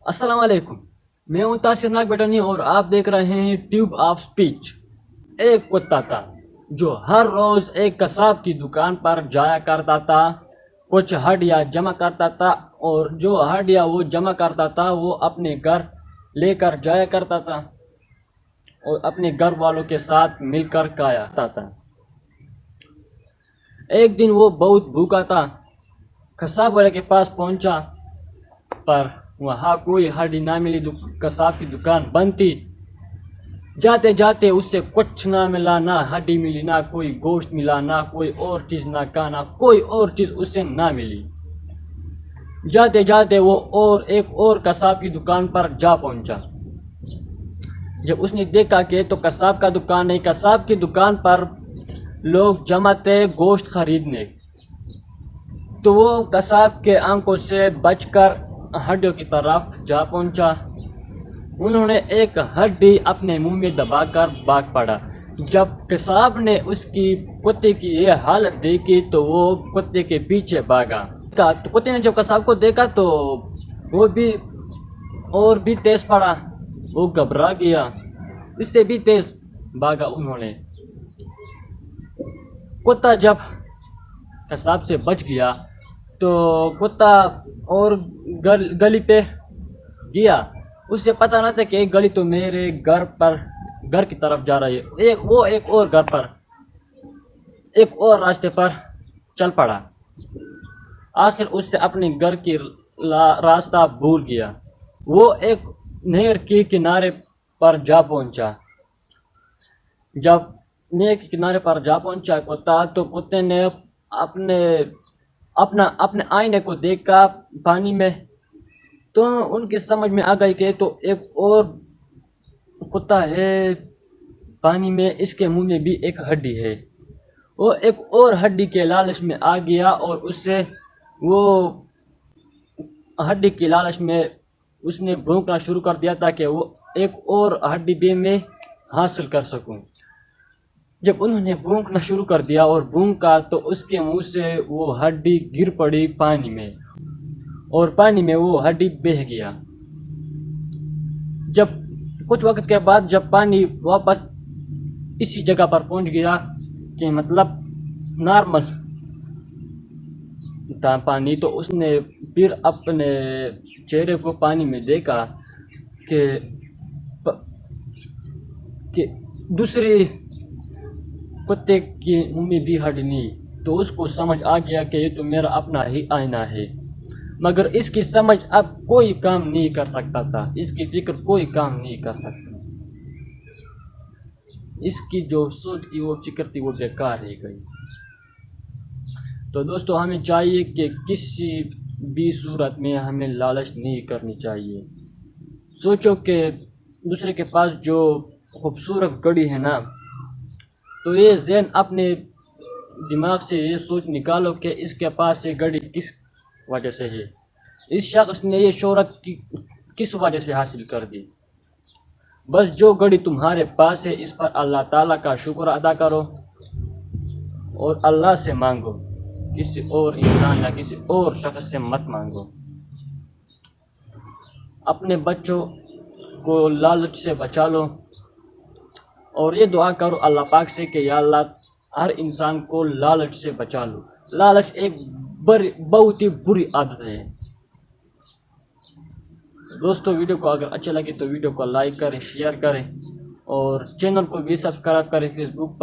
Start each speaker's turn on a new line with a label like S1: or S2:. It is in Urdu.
S1: السلام علیکم، میں ہوں تاثر ناگ بیٹانی اور آپ دیکھ رہے ہیں ٹیوب آف سپیچ۔ ایک کتا تھا جو ہر روز ایک قصاب کی دکان پر جایا کرتا تھا، کچھ ہڈیاں جمع کرتا تھا اور جو ہڈیاں وہ جمع کرتا تھا وہ اپنے گھر لے کر جایا کرتا تھا اور اپنے گھر والوں کے ساتھ مل کر کھایا کرتا تھا۔ ایک دن وہ بہت بھوکا تھا، قصاب والے کے پاس پہنچا پر وہاں کوئی ہڈی نہ ملی، قصاب کی دکان بند تھی۔ جاتے جاتے اس سے کچھ نہ ملا، نہ ہڈی ملی، نہ کوئی گوشت ملا، نہ کوئی اور چیز، نہ کھانا، کوئی اور چیز اس سے نہ ملی۔ جاتے جاتے وہ ایک اور قصاب کی دکان پر جا پہنچا۔ جب اس نے دیکھا کہ تو قصاب کا دکان نہیں، قصاب کی دکان پر لوگ جمع تھے گوشت خریدنے، تو وہ قصاب کے آنکھوں سے بچ کر ہڈیوں کی طرف جا پہنچا۔ انہوں نے ایک ہڈی اپنے منہ میں دبا کر بھاگ پڑا۔ جب قصاب نے اس کی کتے کی یہ حالت دیکھی تو وہ کتے کے پیچھے بھاگا۔ تو کتے نے جب قصاب کو دیکھا تو وہ بھی تیز پڑا، وہ گھبرا گیا، اس سے بھی تیز بھاگا انہوں نے۔ کتا جب قصاب سے بچ گیا تو کتا اور گلی پہ گیا، اس سے پتہ نہ تھا کہ ایک گلی تو میرے گھر کی طرف جا رہی ہے۔ وہ ایک اور راستے پر چل پڑا۔ آخر اس سے اپنے گھر کی راستہ بھول گیا۔ وہ ایک نہر کے کنارے پر جا پہنچا۔ جب نہر کے کنارے پر جا پہنچا کتا، تو کتے نے اپنے آئینے کو دیکھا پانی میں، تو ان کی سمجھ میں آ گئی کہ تو ایک اور کتا ہے پانی میں، اس کے منہ میں بھی ایک ہڈی ہے۔ وہ ایک اور ہڈی کے لالچ میں آ گیا اور اس سے وہ ہڈی کے لالچ میں اس نے بھونکنا شروع کر دیا تاکہ وہ ایک اور ہڈی بھی میں حاصل کر سکوں۔ جب انہوں نے بھونکنا شروع کر دیا اور بھونکا تو اس کے منہ سے وہ ہڈی گر پڑی پانی میں اور پانی میں وہ ہڈی بہہ گیا۔ جب کچھ وقت کے بعد جب پانی واپس اسی جگہ پر پہنچ گیا کہ مطلب نارمل تھا پانی، تو اس نے پھر اپنے چہرے کو پانی میں دیکھا کہ دوسری کتے کی منہ میں بھی ہڈی نہیں، تو اس کو سمجھ آ گیا کہ یہ تو میرا اپنا ہی آئینہ ہے، مگر اس کی سمجھ اب کوئی کام نہیں کر سکتا تھا، اس کی فکر کوئی کام نہیں کر سکتا، اس کی جو سوچ تھی وہ فکر تھی وہ بیکار رہ گئی۔ تو دوستو ہمیں چاہیے کہ کسی بھی صورت میں ہمیں لالچ نہیں کرنی چاہیے۔ سوچو کہ دوسرے کے پاس جو خوبصورت گھڑی ہے نا، تو یہ ذہن اپنے دماغ سے یہ سوچ نکالو کہ اس کے پاس یہ گھڑی کس وجہ سے ہے، اس شخص نے یہ شہرت کس وجہ سے حاصل کر دی۔ بس جو گھڑی تمہارے پاس ہے اس پر اللہ تعالیٰ کا شکر ادا کرو اور اللہ سے مانگو، کسی اور انسان یا کسی اور شخص سے مت مانگو۔ اپنے بچوں کو لالچ سے بچا لو اور یہ دعا کرو اللہ پاک سے کہ یا اللہ ہر انسان کو لالچ سے بچا لو۔ لالچ ایک بہت ہی بری عادت ہے۔ دوستو ویڈیو کو اگر اچھا لگے تو ویڈیو کو لائک کریں، شیئر کریں اور چینل کو بھی سبسکرائب کریں فیس بک پر۔